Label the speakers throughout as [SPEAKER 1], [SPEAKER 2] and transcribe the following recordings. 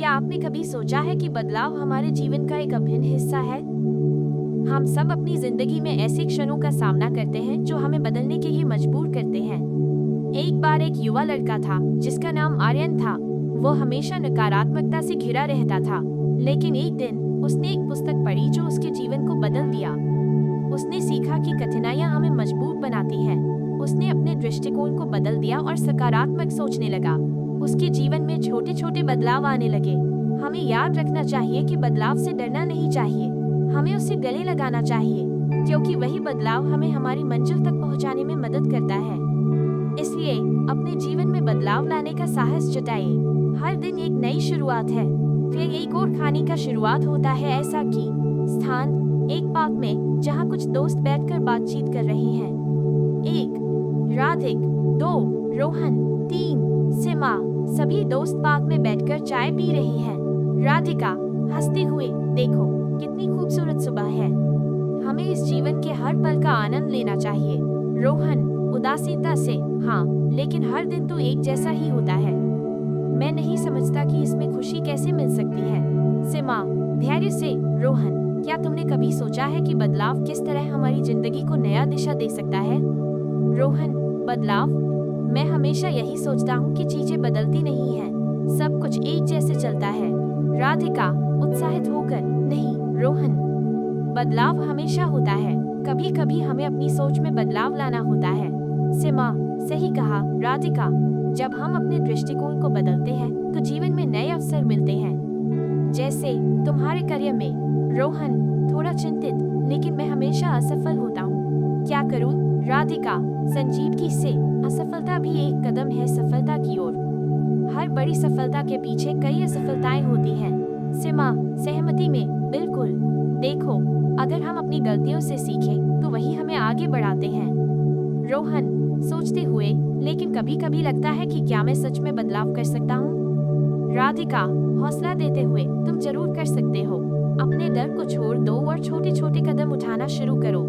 [SPEAKER 1] क्या आपने कभी सोचा है कि बदलाव हमारे जीवन का एक अभिन्न हिस्सा है? हम सब अपनी जिंदगी में ऐसे क्षणों का सामना करते हैं जो हमें बदलने के लिए मजबूर करते हैं। एक बार एक युवा लड़का था जिसका नाम आर्यन था। वो हमेशा नकारात्मकता से घिरा रहता था, लेकिन एक दिन उसने एक पुस्तक पढ़ी जो उसके जीवन को बदल दिया। उसने सीखा कि कठिनाइयां हमें मजबूत बनाती हैं। उसने अपने दृष्टिकोण को बदल दिया और सकारात्मक सोचने लगा। उसके जीवन में छोटे छोटे बदलाव आने लगे। हमें याद रखना चाहिए कि बदलाव से डरना नहीं चाहिए, हमें उससे गले लगाना चाहिए, क्योंकि वही बदलाव हमें हमारी मंजिल तक पहुंचाने में मदद करता है। इसलिए अपने जीवन में बदलाव लाने का साहस जुटाइए। हर दिन एक नई शुरुआत है, फिर एक और खाने का शुरुआत होता है। ऐसा की स्थान एक पार्क में जहाँ कुछ दोस्त बैठकर बातचीत कर रहे हैं। 1 राधिक, 2 रोहन, 3 सीमा। सभी दोस्त पार्क में बैठकर चाय पी रही हैं। राधिका हंसते हुए, देखो कितनी खूबसूरत सुबह है। हमें इस जीवन के हर पल का आनंद लेना चाहिए। रोहन उदासीनता से, हाँ, लेकिन हर दिन तो एक जैसा ही होता है। मैं नहीं समझता कि इसमें खुशी कैसे मिल सकती है। सीमा धैर्य से, रोहन, क्या तुमने कभी सोचा है कि बदलाव किस तरह हमारी जिंदगी को नया दिशा दे सकता है? रोहन बदलाव, मैं हमेशा यही सोचता हूँ कि चीजें बदलती नहीं हैं, सब कुछ एक जैसे चलता है। राधिका उत्साहित होकर, नहीं रोहन, बदलाव हमेशा होता है, कभी कभी हमें अपनी सोच में बदलाव लाना होता है। सीमा सही कहा। राधिका, जब हम अपने दृष्टिकोण को बदलते हैं तो जीवन में नए अवसर मिलते हैं, जैसे तुम्हारे करियर में। रोहन थोड़ा चिंतित, लेकिन मैं हमेशा असफल होता हूँ, क्या करूँ? राधिका संजीदगी से, असफलता भी एक कदम है सफलता की ओर। हर बड़ी सफलता के पीछे कई असफलताएं होती हैं। सीमा सहमति में, बिल्कुल। देखो, अगर हम अपनी गलतियों से सीखें तो वही हमें आगे बढ़ाते हैं। रोहन सोचते हुए, लेकिन कभी कभी लगता है कि क्या मैं सच में बदलाव कर सकता हूँ? राधिका हौसला देते हुए, तुम जरूर कर सकते हो। अपने डर को छोड़ दो और छोटे छोटे कदम उठाना शुरू करो।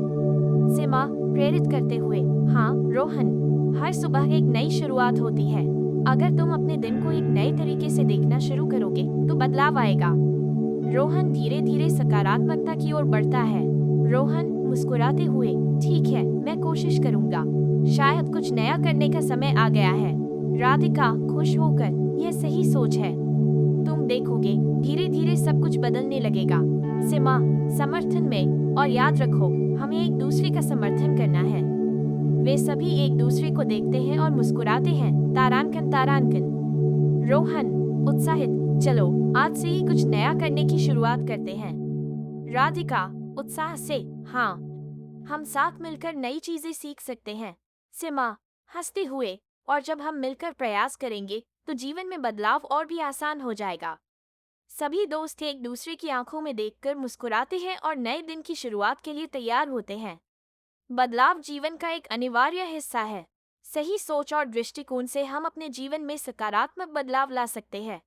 [SPEAKER 1] सीमा प्रेरित करते हुए, हाँ रोहन, हर सुबह एक नई शुरुआत होती है। अगर तुम अपने दिन को एक नए तरीके से देखना शुरू करोगे तो बदलाव आएगा। रोहन धीरे धीरे सकारात्मकता की ओर बढ़ता है। रोहन मुस्कुराते हुए, ठीक है, मैं कोशिश करूंगा, शायद कुछ नया करने का समय आ गया है। राधिका खुश होकर, यह सही सोच है, तुम देखोगे धीरे धीरे सब कुछ बदलने लगेगा। सीमा समर्थन में, और याद रखो, हमें एक दूसरे का समर्थन करना है। वे सभी एक दूसरे को देखते हैं और मुस्कुराते हैं। तारांकन तारांकन। रोहन उत्साहित, चलो आज से ही कुछ नया करने की शुरुआत करते हैं। राधिका उत्साह से, हाँ, हम साथ मिलकर नई चीजें सीख सकते हैं। सीमा हंसते हुए, और जब हम मिलकर प्रयास करेंगे तो जीवन में बदलाव और भी आसान हो जाएगा। सभी दोस्त एक दूसरे की आंखों में देखकर मुस्कुराते हैं और नए दिन की शुरुआत के लिए तैयार होते हैं। बदलाव जीवन का एक अनिवार्य हिस्सा है। सही सोच और दृष्टिकोण से हम अपने जीवन में सकारात्मक बदलाव ला सकते हैं।